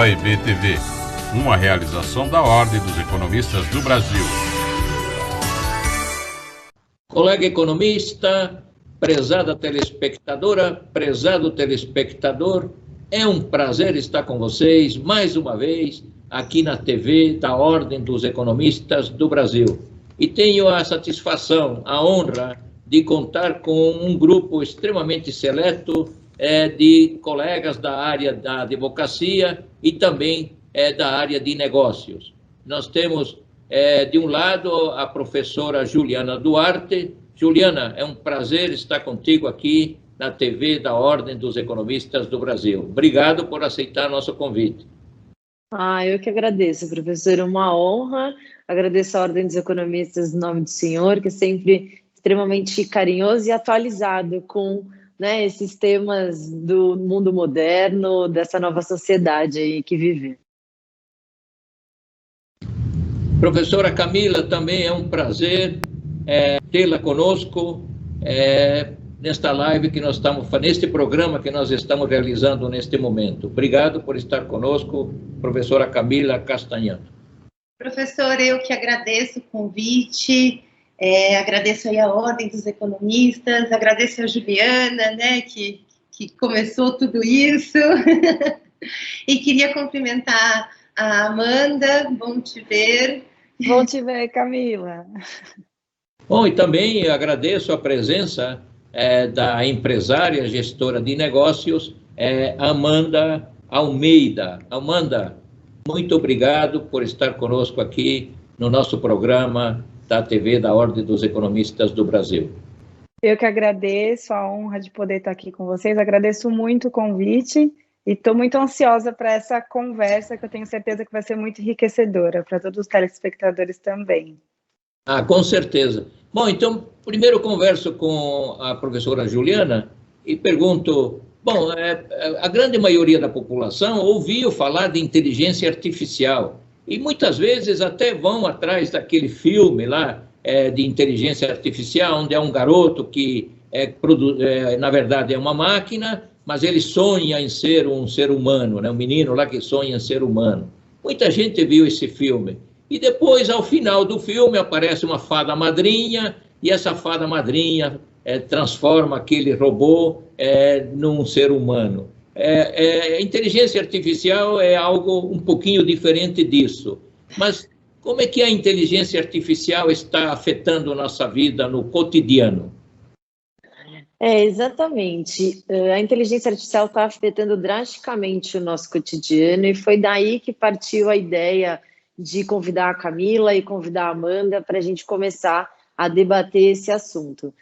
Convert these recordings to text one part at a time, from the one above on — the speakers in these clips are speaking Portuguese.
OEB TV, uma realização da Ordem dos Economistas do Brasil. Colega economista, prezada telespectadora, prezado telespectador, é um prazer estar com vocês mais uma vez aqui na TV da Ordem dos Economistas do Brasil. E tenho a satisfação, a honra de contar com um grupo extremamente seleto de colegas da área da advocacia e também da área de negócios. Nós temos, de um lado, a professora Juliana Duarte. Juliana, é um prazer estar contigo aqui na TV da Ordem dos Economistas do Brasil. Obrigado por aceitar nosso convite. Eu que agradeço, professor, uma honra. Agradeço a Ordem dos Economistas no nome do senhor, que é sempre extremamente carinhoso e atualizado com esses temas do mundo moderno, dessa nova sociedade aí que vive. Professora Camila, também é um prazer tê-la conosco nesta live que nós estamos, neste programa que nós estamos realizando neste momento. Obrigado por estar conosco, professora Camila Castanhando. Professor, eu que agradeço o convite, agradeço aí a Ordem dos Economistas, agradeço a Juliana, que começou tudo isso, e queria cumprimentar a Amanda, bom te ver. Bom te ver, Camila. Bom, e também agradeço a presença da empresária, gestora de negócios, Amanda Almeida. Amanda, muito obrigado por estar conosco aqui no nosso programa da TV da Ordem dos Economistas do Brasil. Eu que agradeço a honra de poder estar aqui com vocês, agradeço muito o convite e estou muito ansiosa para essa conversa que eu tenho certeza que vai ser muito enriquecedora para todos os telespectadores também. Com certeza. Bom, então, primeiro eu converso com a professora Juliana e pergunto, bom, a grande maioria da população ouviu falar de inteligência artificial e muitas vezes até vão atrás daquele filme lá de inteligência artificial, onde é um garoto que, na verdade, é uma máquina, mas ele sonha em ser um ser humano, um menino lá que sonha em ser humano. Muita gente viu esse filme. E depois, ao final do filme, aparece uma fada madrinha, e essa fada madrinha transforma aquele robô num ser humano. A inteligência artificial é algo um pouquinho diferente disso. Mas como é que a inteligência artificial está afetando a nossa vida no cotidiano? Exatamente. A inteligência artificial está afetando drasticamente o nosso cotidiano, e foi daí que partiu a ideia de convidar a Camila e convidar a Amanda para a gente começar a debater esse assunto.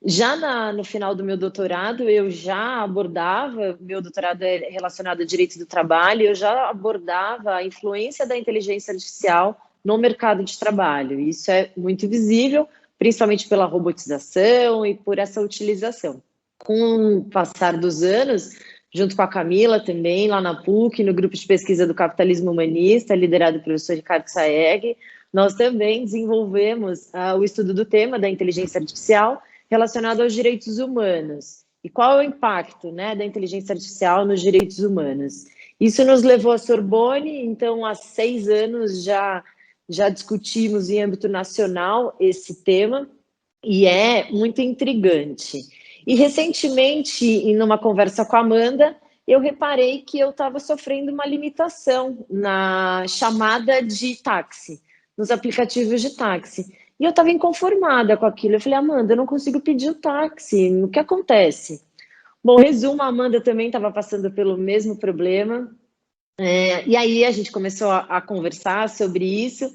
Já no final do meu doutorado, eu já abordava, meu doutorado é relacionado a direitos do trabalho, eu já abordava a influência da inteligência artificial no mercado de trabalho. Isso é muito visível, principalmente pela robotização e por essa utilização. Com o passar dos anos, junto com a Camila também, lá na PUC, no grupo de pesquisa do capitalismo humanista, liderado pelo professor Ricardo Saeg, nós também desenvolvemos o estudo do tema da inteligência artificial relacionado aos direitos humanos. E qual é o impacto da inteligência artificial nos direitos humanos? Isso nos levou à Sorbonne, então há 6 anos já discutimos em âmbito nacional esse tema, e é muito intrigante. E recentemente, em uma conversa com a Amanda, eu reparei que eu estava sofrendo uma limitação na chamada de táxi, nos aplicativos de táxi. E eu estava inconformada com aquilo. Eu falei, Amanda, eu não consigo pedir o táxi, o que acontece? Bom, resumo, a Amanda também estava passando pelo mesmo problema. E aí a gente começou a conversar sobre isso.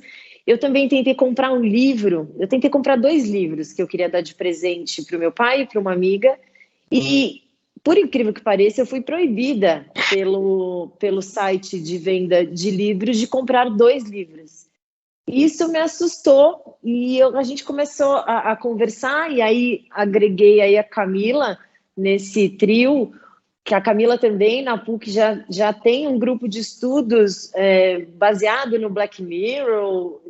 Eu também tentei comprar um livro, eu tentei comprar 2 livros que eu queria dar de presente para o meu pai e para uma amiga, e, por incrível que pareça, eu fui proibida pelo site de venda de livros de comprar 2 livros. Isso me assustou, e a gente começou a conversar, e aí agreguei aí a Camila nesse trio, que a Camila também, na PUC, já tem um grupo de estudos baseado no Black Mirror,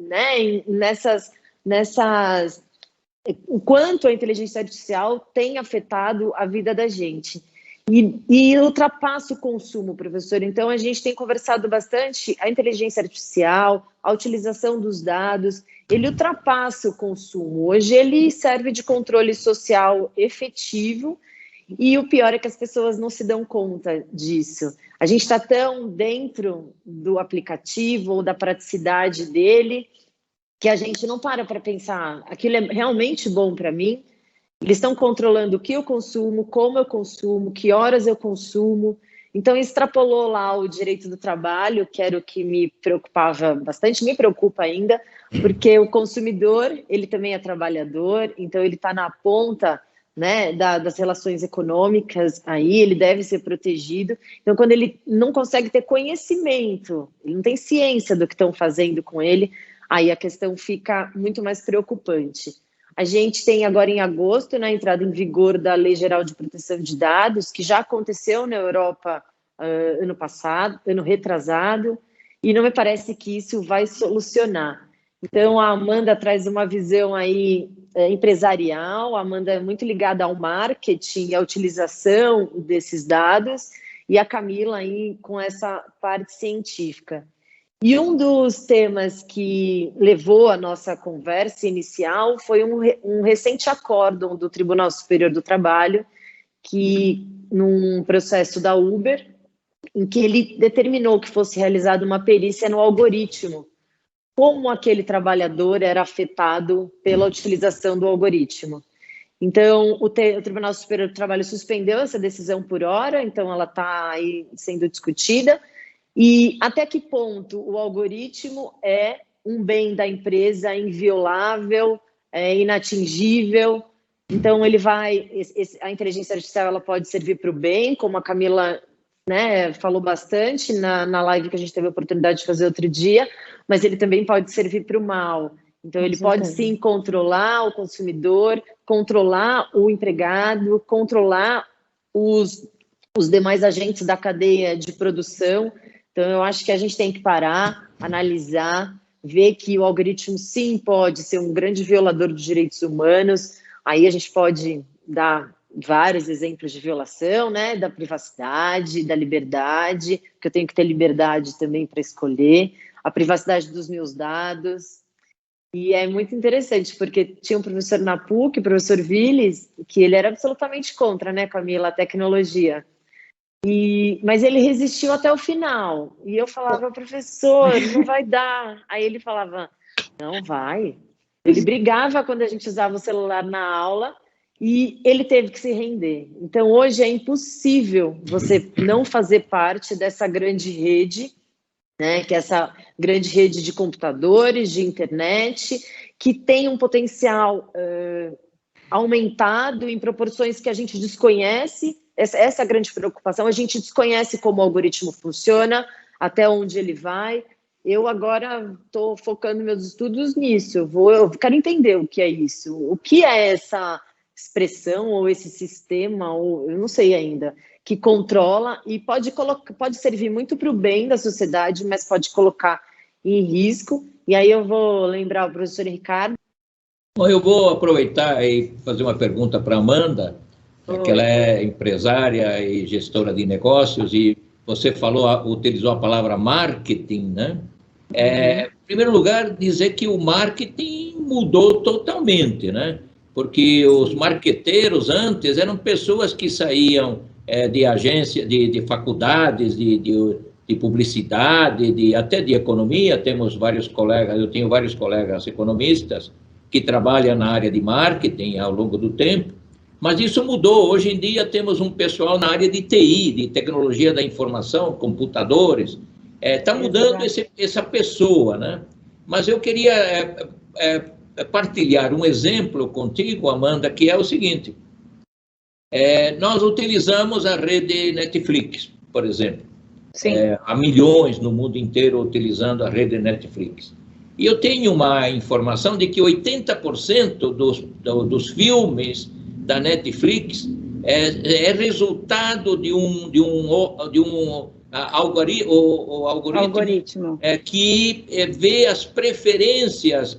o quanto a inteligência artificial tem afetado a vida da gente. E ultrapassa o consumo, professor. Então, a gente tem conversado bastante, a inteligência artificial, a utilização dos dados, ele ultrapassa o consumo. Hoje, ele serve de controle social efetivo, e o pior é que as pessoas não se dão conta disso. A gente está tão dentro do aplicativo ou da praticidade dele, que a gente não para pensar, aquilo é realmente bom para mim? Eles estão controlando o que eu consumo, como eu consumo, que horas eu consumo. Então, extrapolou lá o direito do trabalho, que era o que me preocupava bastante, me preocupa ainda, porque o consumidor, ele também é trabalhador, então ele está na ponta, né, das relações econômicas, aí ele deve ser protegido. Então, quando ele não consegue ter conhecimento, ele não tem ciência do que estão fazendo com ele, aí a questão fica muito mais preocupante. A gente tem agora em agosto, na entrada em vigor da Lei Geral de Proteção de Dados, que já aconteceu na Europa ano passado, ano retrasado, e não me parece que isso vai solucionar. Então, a Amanda traz uma visão aí empresarial, a Amanda é muito ligada ao marketing, à utilização desses dados, e a Camila aí com essa parte científica. E um dos temas que levou a nossa conversa inicial foi um recente acórdão do Tribunal Superior do Trabalho, que, num processo da Uber, em que ele determinou que fosse realizada uma perícia no algoritmo, como aquele trabalhador era afetado pela utilização do algoritmo. Então, o Tribunal Superior do Trabalho suspendeu essa decisão por hora, então ela está aí sendo discutida. E até que ponto o algoritmo é um bem da empresa inviolável, inatingível? Então, ele vai, a inteligência artificial ela pode servir para o bem, como a Camila, né, falou bastante na live que a gente teve a oportunidade de fazer outro dia, mas ele também pode servir para o mal. Então, ele pode sim controlar o consumidor, controlar o empregado, controlar os demais agentes da cadeia de produção. Então, eu acho que a gente tem que parar, analisar, ver que o algoritmo, sim, pode ser um grande violador dos direitos humanos. Aí a gente pode dar vários exemplos de violação, né, da privacidade, da liberdade, que eu tenho que ter liberdade também para escolher, a privacidade dos meus dados. E é muito interessante, porque tinha um professor na PUC, o professor Viles, que ele era absolutamente contra, né, Camila, a tecnologia. Mas ele resistiu até o final. E eu falava, professor, não vai dar. Aí ele falava, não vai. Ele brigava quando a gente usava o celular na aula e ele teve que se render. Então, hoje é impossível você não fazer parte dessa grande rede, né, que é essa grande rede de computadores, de internet, que tem um potencial aumentado em proporções que a gente desconhece. Essa é a grande preocupação. A gente desconhece como o algoritmo funciona, até onde ele vai. Eu agora estou focando meus estudos nisso. Eu quero entender o que é isso. O que é essa expressão ou esse sistema, ou eu não sei ainda, que controla e pode servir muito para o bem da sociedade, mas pode colocar em risco. E aí eu vou lembrar o professor Ricardo. Bom, eu vou aproveitar e fazer uma pergunta para a Amanda, que ela é empresária e gestora de negócios, e você utilizou a palavra marketing, né? Em primeiro lugar, dizer que o marketing mudou totalmente, né? Porque os marqueteiros antes eram pessoas que saíam de agência, de faculdades, de publicidade, até de economia. Temos vários colegas, eu tenho vários colegas economistas que trabalham na área de marketing ao longo do tempo. Mas isso mudou. Hoje em dia temos um pessoal na área de TI, de tecnologia da informação, computadores. Está mudando essa pessoa, né? Mas eu queria partilhar um exemplo contigo, Amanda, que é o seguinte. Nós utilizamos a rede Netflix, por exemplo. Há milhões no mundo inteiro utilizando a rede Netflix. E eu tenho uma informação de que 80% dos filmes da Netflix é resultado de um algoritmo que vê as preferências.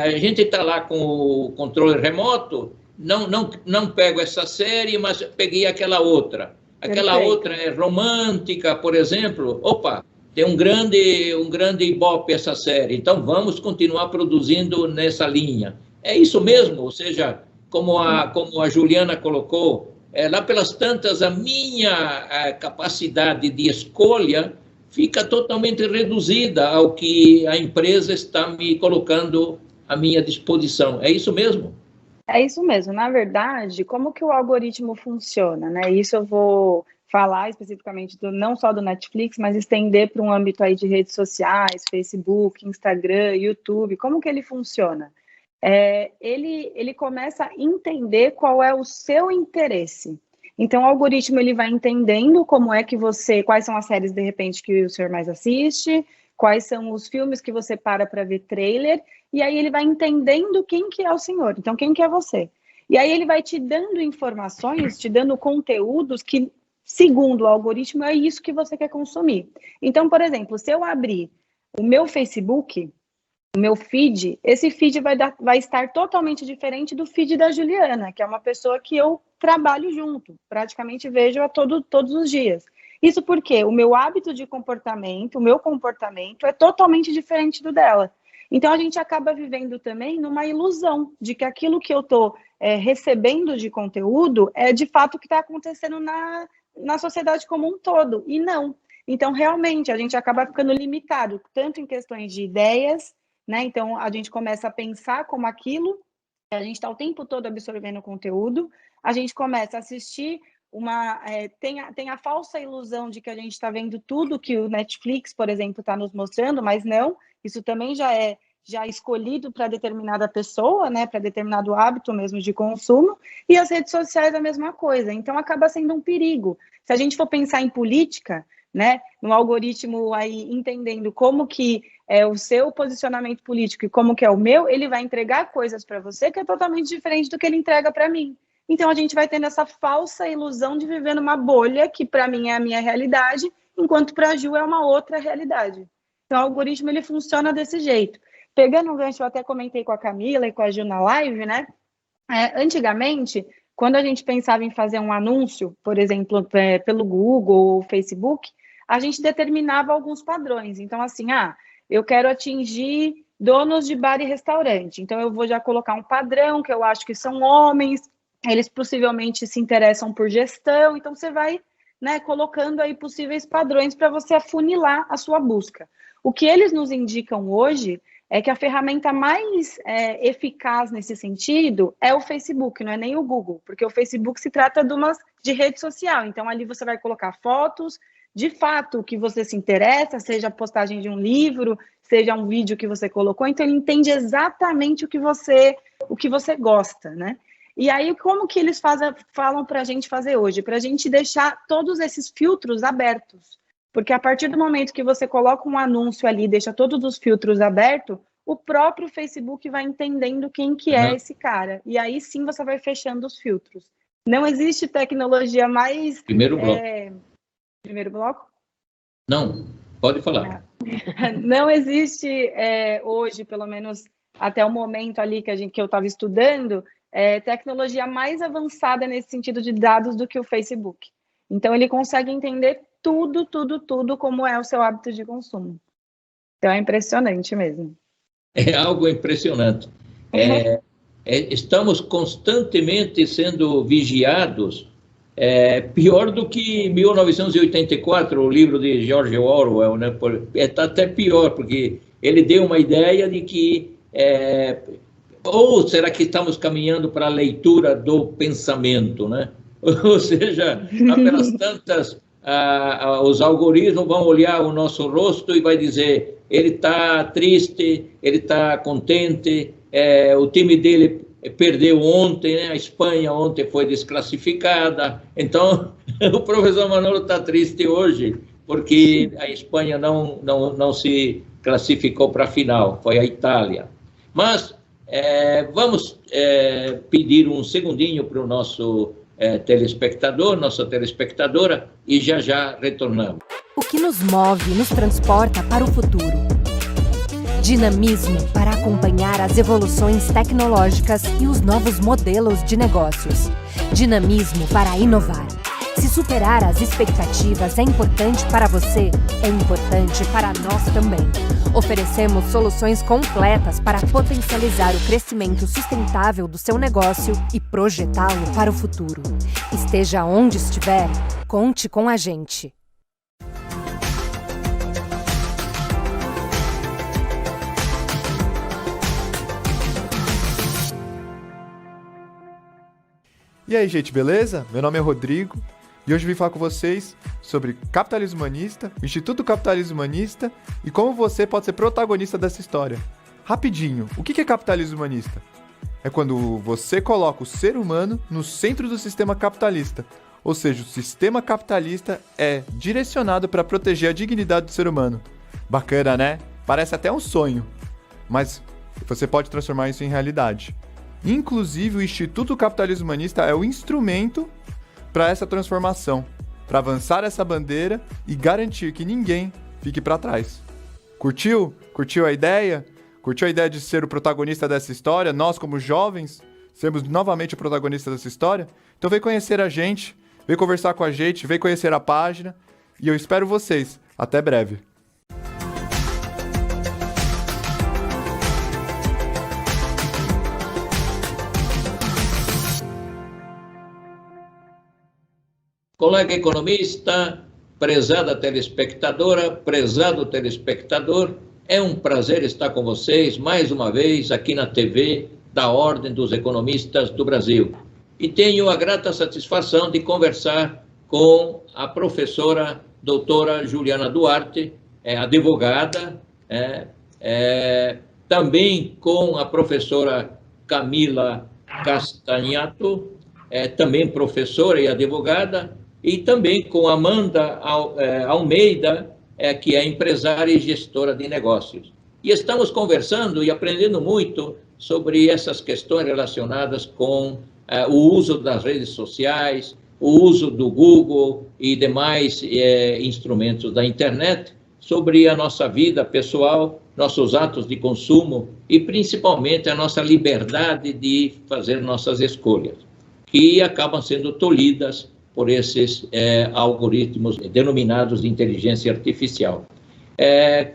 A gente está lá com o controle remoto, não pego essa série, mas peguei aquela outra. Aquela outra é romântica, por exemplo. Opa, tem um grande ibope essa série, então vamos continuar produzindo nessa linha. É isso mesmo, ou seja, como a Juliana colocou, lá pelas tantas, a minha capacidade de escolha fica totalmente reduzida ao que a empresa está me colocando à minha disposição. É isso mesmo? É isso mesmo. Na verdade, como que o algoritmo funciona, né? Isso eu vou falar especificamente não só do Netflix, mas estender para um âmbito aí de redes sociais, Facebook, Instagram, YouTube. Como que ele funciona? Ele começa a entender qual é o seu interesse. Então, o algoritmo ele vai entendendo quais são as séries, de repente, que o senhor mais assiste, quais são os filmes que você para ver trailer, e aí ele vai entendendo quem que é o senhor, então quem que é você. E aí ele vai te dando informações, te dando conteúdos que, segundo o algoritmo, é isso que você quer consumir. Então, por exemplo, se eu abrir o meu Facebook, o meu feed, esse feed vai estar totalmente diferente do feed da Juliana, que é uma pessoa que eu trabalho junto, praticamente vejo todos os dias. Isso porque o meu hábito de comportamento, o meu comportamento é totalmente diferente do dela. Então, a gente acaba vivendo também numa ilusão de que aquilo que eu estou recebendo de conteúdo é de fato o que está acontecendo na sociedade como um todo, e não. Então, realmente, a gente acaba ficando limitado, tanto em questões de ideias, né? Então, a gente começa a pensar como aquilo, a gente está o tempo todo absorvendo conteúdo, a gente começa a assistir tem a falsa ilusão de que a gente está vendo tudo que o Netflix, por exemplo, está nos mostrando, mas não, isso também já é escolhido para determinada pessoa, né, para determinado hábito mesmo de consumo, e as redes sociais a mesma coisa, então acaba sendo um perigo. Se a gente for pensar em política, né, no algoritmo aí entendendo como que é o seu posicionamento político e como que é o meu, ele vai entregar coisas para você que é totalmente diferente do que ele entrega para mim. Então, a gente vai tendo essa falsa ilusão de viver numa bolha que, para mim, é a minha realidade, enquanto para a Ju é uma outra realidade. Então, o algoritmo, ele funciona desse jeito. Pegando um gancho, eu até comentei com a Camila e com a Ju na live, né? Antigamente, quando a gente pensava em fazer um anúncio, por exemplo, pelo Google ou Facebook, a gente determinava alguns padrões. Então, assim, eu quero atingir donos de bar e restaurante. Então, eu vou já colocar um padrão, que eu acho que são homens, eles possivelmente se interessam por gestão, então você vai, né, colocando aí possíveis padrões para você afunilar a sua busca. O que eles nos indicam hoje é que a ferramenta mais eficaz nesse sentido é o Facebook, não é nem o Google, porque o Facebook se trata de rede social, então ali você vai colocar fotos, de fato, o que você se interessa, seja a postagem de um livro, seja um vídeo que você colocou, então ele entende exatamente o que você gosta, né? E aí, como que eles falam para a gente fazer hoje? Para a gente deixar todos esses filtros abertos. Porque a partir do momento que você coloca um anúncio ali, deixa todos os filtros abertos, o próprio Facebook vai entendendo quem que é esse cara. E aí sim você vai fechando os filtros. Não existe tecnologia mais... Primeiro bloco. Primeiro bloco? Não, pode falar. Não existe hoje, pelo menos até o momento ali que eu estava estudando, tecnologia mais avançada nesse sentido de dados do que o Facebook. Então, ele consegue entender tudo como é o seu hábito de consumo. Então, é impressionante mesmo. É algo impressionante. Estamos constantemente sendo vigiados, pior do que 1984, o livro de George Orwell, né? Está até pior, porque ele deu uma ideia de que... ou será que estamos caminhando para a leitura do pensamento, né? Ou seja, pelas tantas, os algoritmos vão olhar o nosso rosto e vai dizer, ele está triste, ele está contente, o time dele perdeu ontem, né? A Espanha ontem foi desclassificada, então o professor Manolo está triste hoje, porque a Espanha não se classificou para a final, foi a Itália. Mas... vamos pedir um segundinho para o nosso telespectador, nossa telespectadora, e já retornamos. O que nos move, nos transporta para o futuro. Dinamismo para acompanhar as evoluções tecnológicas e os novos modelos de negócios. Dinamismo para inovar. Se superar as expectativas é importante para você, é importante para nós também. Oferecemos soluções completas para potencializar o crescimento sustentável do seu negócio e projetá-lo para o futuro. Esteja onde estiver, conte com a gente. E aí, gente, beleza? Meu nome é Rodrigo e hoje vim falar com vocês sobre capitalismo humanista, o Instituto Capitalismo Humanista e como você pode ser protagonista dessa história. Rapidinho, o que é capitalismo humanista? É quando você coloca o ser humano no centro do sistema capitalista, ou seja, o sistema capitalista é direcionado para proteger a dignidade do ser humano. Bacana, né? Parece até um sonho, mas você pode transformar isso em realidade. Inclusive, o Instituto Capitalismo Humanista é o instrumento para essa transformação, para avançar essa bandeira e garantir que ninguém fique para trás. Curtiu? Curtiu a ideia? Curtiu a ideia de ser o protagonista dessa história? Nós, como jovens, sermos novamente o protagonista dessa história? Então vem conhecer a gente, vem conversar com a gente, vem conhecer a página e eu espero vocês. Até breve. Colega economista, prezada telespectadora, prezado telespectador, é um prazer estar com vocês mais uma vez aqui na TV da Ordem dos Economistas do Brasil. E tenho a grata satisfação de conversar com a professora doutora Juliana Duarte, advogada, também com a professora Camila Castagnato, também professora e advogada, e também com Amanda Almeida, que é empresária e gestora de negócios. E estamos conversando e aprendendo muito sobre essas questões relacionadas com o uso das redes sociais, o uso do Google e demais instrumentos da internet, sobre a nossa vida pessoal, nossos atos de consumo e principalmente a nossa liberdade de fazer nossas escolhas, que acabam sendo tolhidas por esses algoritmos denominados de inteligência artificial.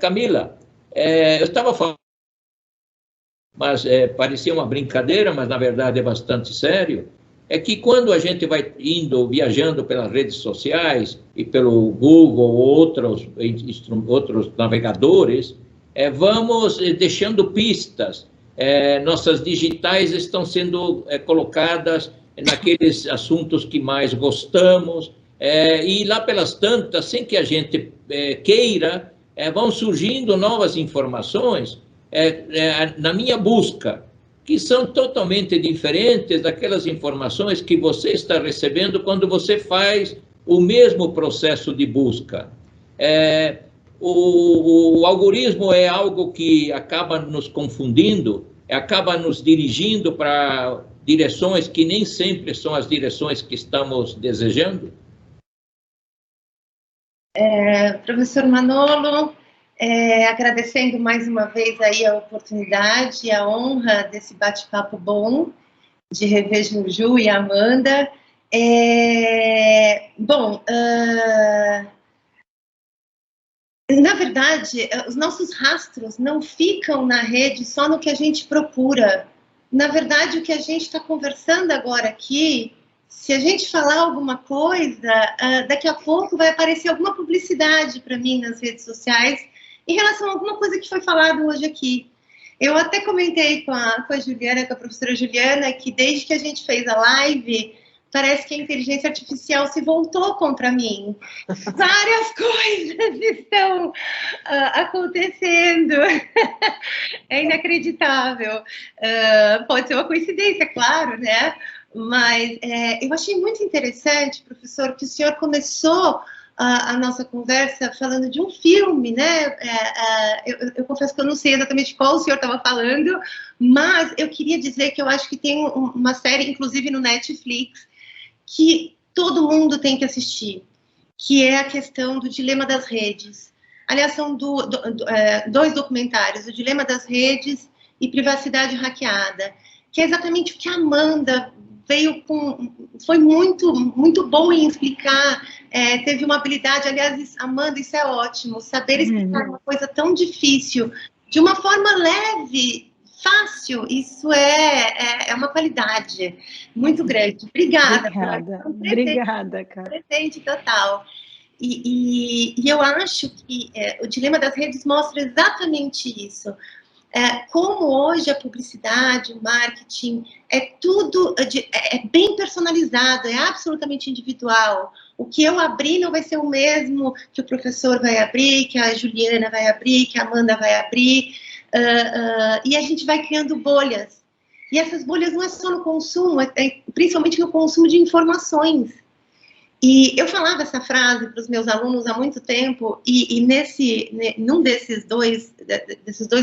Camila, eu estava falando, mas parecia uma brincadeira, mas na verdade é bastante sério, é que quando a gente vai viajando pelas redes sociais e pelo Google ou outros navegadores, vamos deixando pistas, nossas digitais estão sendo colocadas naqueles assuntos que mais gostamos, e lá pelas tantas, sem que a gente queira, vão surgindo novas informações na minha busca, que são totalmente diferentes daquelas informações que você está recebendo quando você faz o mesmo processo de busca. O algoritmo é algo que acaba nos confundindo, acaba nos dirigindo para direções que nem sempre são as direções que estamos desejando? Professor Manolo, agradecendo mais uma vez aí a oportunidade e a honra desse bate-papo bom, de rever Juju e Amanda. Na verdade, os nossos rastros não ficam na rede só no que a gente procura. Na verdade, o que a gente está conversando agora aqui, se a gente falar alguma coisa, daqui a pouco vai aparecer alguma publicidade para mim nas redes sociais em relação a alguma coisa que foi falado hoje aqui. Eu até comentei com a Juliana, com a professora Juliana, que desde que a gente fez a live, parece que a inteligência artificial se voltou contra mim. Várias coisas estão acontecendo. É inacreditável. Pode ser uma coincidência, claro, né? Mas eu achei muito interessante, professor, que o senhor começou a nossa conversa falando de um filme, né? Eu confesso que eu não sei exatamente qual o senhor estava falando, mas eu queria dizer que eu acho que tem uma série, inclusive no Netflix, que todo mundo tem que assistir, que é a questão do dilema das redes. Aliás, são dois documentários, o Dilema das Redes e Privacidade Hackeada, que é exatamente o que a Amanda foi muito bom em explicar, teve uma habilidade, aliás, Amanda, isso é ótimo, saber explicar uma coisa tão difícil de uma forma leve, fácil, isso é uma qualidade muito grande. Obrigada. Obrigada, cara. Presente total. E eu acho que o dilema das redes mostra exatamente isso. Como hoje a publicidade, o marketing, tudo bem personalizado, é absolutamente individual. O que eu abrir não vai ser o mesmo que o professor vai abrir, que a Juliana vai abrir, que a Amanda vai abrir, e a gente vai criando bolhas. E essas bolhas não é só no consumo, principalmente no consumo de informações. E eu falava essa frase para os meus alunos há muito tempo, e num desses dois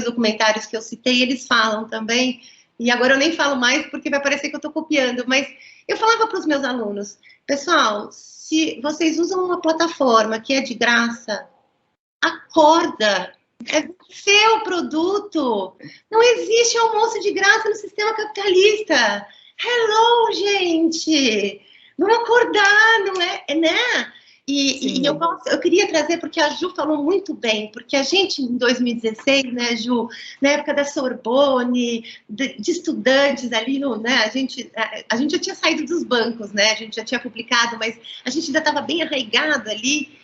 documentários que eu citei, eles falam também, e agora eu nem falo mais porque vai parecer que eu estou copiando, mas eu falava para os meus alunos, pessoal, se vocês usam uma plataforma que é de graça, acorda, é seu produto, não existe almoço de graça no sistema capitalista. Hello, gente! Vamos acordar, não é, né? E eu queria trazer, porque a Ju falou muito bem, porque a gente, em 2016, né, Ju, na época da Sorbonne, de estudantes ali, né, a gente já tinha saído dos bancos, né, a gente já tinha publicado, mas a gente ainda estava bem arraigado ali.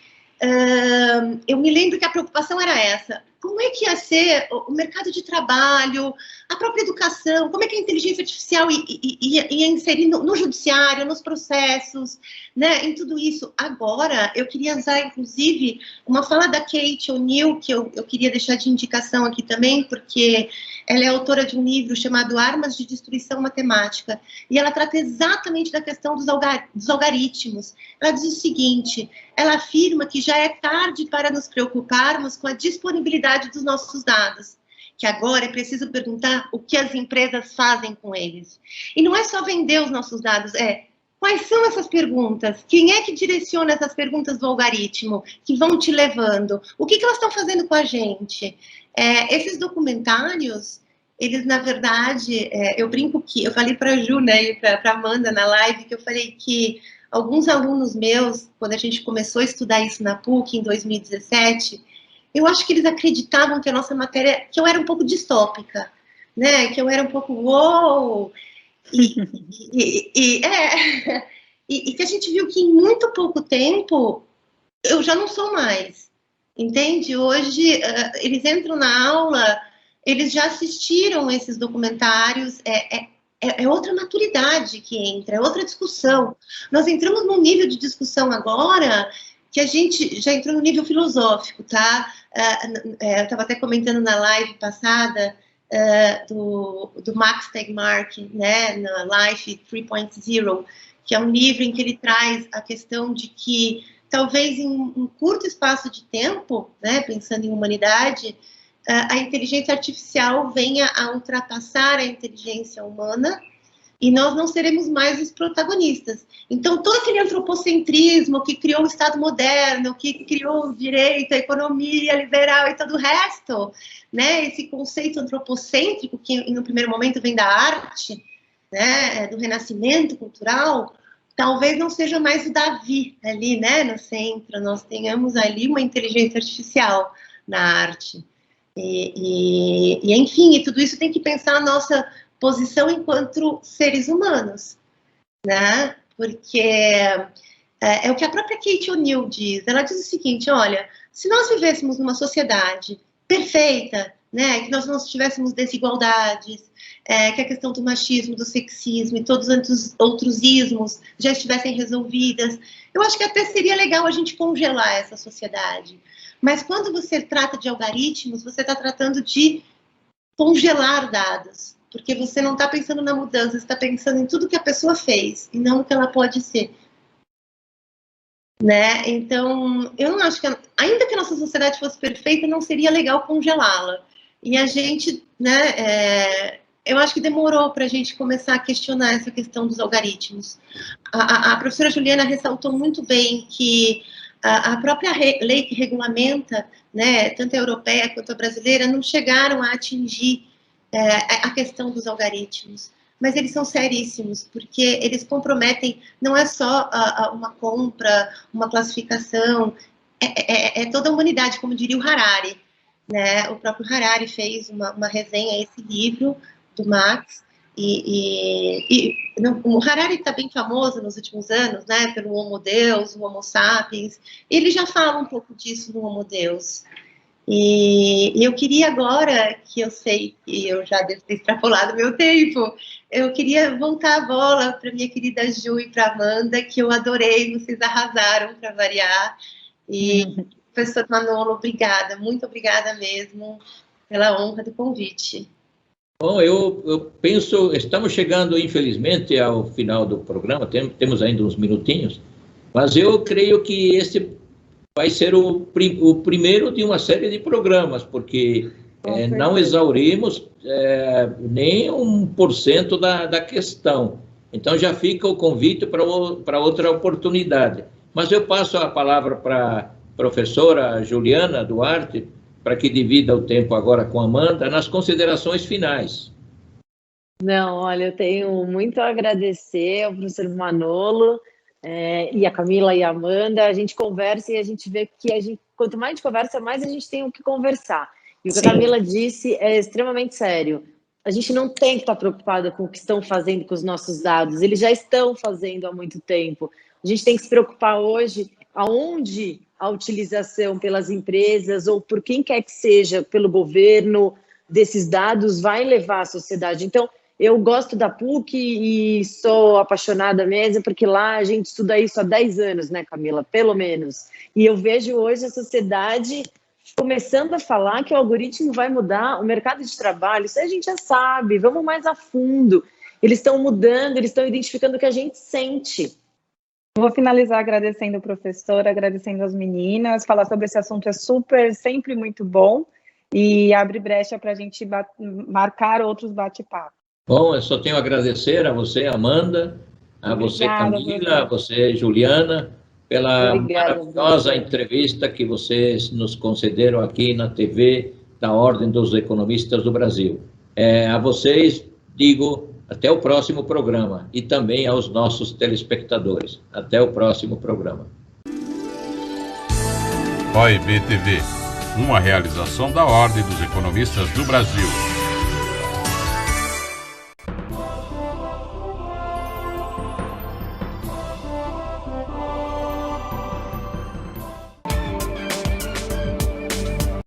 Eu me lembro que a preocupação era essa. Como é que ia ser o mercado de trabalho, a própria educação, como é que a inteligência artificial ia inserir no judiciário, nos processos, né, em tudo isso. Agora, eu queria usar, inclusive, uma fala da Kate O'Neill, que eu queria deixar de indicação aqui também, porque ela é autora de um livro chamado Armas de Destruição Matemática, e ela trata exatamente da questão dos algoritmos. Ela diz o seguinte, ela afirma que já é tarde para nos preocuparmos com a disponibilidade dos nossos dados, que agora é preciso perguntar o que as empresas fazem com eles. E não é só vender os nossos dados, quais são essas perguntas? Quem é que direciona essas perguntas do algoritmo que vão te levando? O que elas estão fazendo com a gente? Esses documentários, eles, na verdade, eu brinco que, eu falei para a Ju, né, e para a Amanda na live, que eu falei que alguns alunos meus, quando a gente começou a estudar isso na PUC, em 2017, eu acho que eles acreditavam que a nossa matéria, que eu era um pouco distópica, né, que eu era um pouco uou, e que a gente viu que em muito pouco tempo eu já não sou mais, entende? Hoje eles entram na aula, eles já assistiram esses documentários, é outra maturidade que entra, é outra discussão. Nós entramos num nível de discussão agora que a gente já entrou no nível filosófico, tá? Eu estava até comentando na live passada do Max Tegmark, né, na Life 3.0, que é um livro em que ele traz a questão de que talvez em um curto espaço de tempo, né, pensando em humanidade, a inteligência artificial venha a ultrapassar a inteligência humana e nós não seremos mais os protagonistas. Então, todo aquele antropocentrismo que criou o Estado moderno, que criou o direito, a economia liberal e todo o resto, né, esse conceito antropocêntrico que, no primeiro momento, vem da arte, né, do renascimento cultural, talvez não seja mais o Davi ali, né, no centro, nós tenhamos ali uma inteligência artificial na arte. Enfim, e tudo isso tem que pensar a nossa posição enquanto seres humanos, né? Porque é o que a própria Kate O'Neill diz. Ela diz o seguinte, olha, se nós vivêssemos numa sociedade perfeita, né, que nós não tivéssemos desigualdades, que a questão do machismo, do sexismo e todos os outros ismos já estivessem resolvidas, eu acho que até seria legal a gente congelar essa sociedade. Mas quando você trata de algoritmos, você está tratando de congelar dados, porque você não está pensando na mudança, você está pensando em tudo que a pessoa fez e não no que ela pode ser. Né? Então, eu não acho que, ainda que a nossa sociedade fosse perfeita, não seria legal congelá-la. E a gente, né, eu acho que demorou para a gente começar a questionar essa questão dos algoritmos. A professora Juliana ressaltou muito bem que a própria lei que regulamenta, né, tanto a europeia quanto a brasileira, não chegaram a atingir a questão dos algoritmos. mas eles são seríssimos, porque eles comprometem, não é só uma compra, uma classificação, é toda a humanidade, como diria o Harari, né? O próprio Harari fez uma resenha a esse livro do Marx, o Harari está bem famoso nos últimos anos, né, pelo Homo Deus, o Homo Sapiens. Ele já fala um pouco disso no Homo Deus. E eu queria agora, que eu sei que eu já devo ter extrapolado meu tempo, eu queria voltar a bola para minha querida Ju e para Amanda, que eu adorei, vocês arrasaram para variar. E, professor Manolo, obrigada, muito obrigada mesmo pela honra do convite. Bom, eu penso, estamos chegando, infelizmente, ao final do programa, temos ainda uns minutinhos, mas eu creio que esse vai ser o primeiro de uma série de programas, porque não exaurimos nem 1% da questão. Então, já fica o convite para outra oportunidade. Mas eu passo a palavra para a professora Juliana Duarte, para que divida o tempo agora com a Amanda, nas considerações finais. Não, olha, eu tenho muito a agradecer ao professor Manolo e a Camila e a Amanda. A gente conversa e a gente vê que quanto mais a gente conversa, mais a gente tem o que conversar. E o que a Camila disse é extremamente sério. A gente não tem que estar preocupada com o que estão fazendo com os nossos dados. Eles já estão fazendo há muito tempo. A gente tem que se preocupar hoje aonde a utilização pelas empresas ou por quem quer que seja, pelo governo, desses dados vai levar a sociedade. Então, eu gosto da PUC e sou apaixonada mesmo, porque lá a gente estuda isso há 10 anos, né, Camila? Pelo menos. E eu vejo hoje a sociedade começando a falar que o algoritmo vai mudar o mercado de trabalho. Isso a gente já sabe, vamos mais a fundo. Eles estão mudando, eles estão identificando o que a gente sente. Vou finalizar agradecendo o professor, agradecendo as meninas. Falar sobre esse assunto é sempre muito bom e abre brecha para a gente marcar outros bate-papos. Bom, eu só tenho a agradecer a você, Amanda, a você, Camila, a você, Juliana, pela maravilhosa entrevista que vocês nos concederam aqui na TV da Ordem dos Economistas do Brasil. A vocês digo até o próximo programa e também aos nossos telespectadores. Até o próximo programa. OEB TV, uma realização da Ordem dos Economistas do Brasil.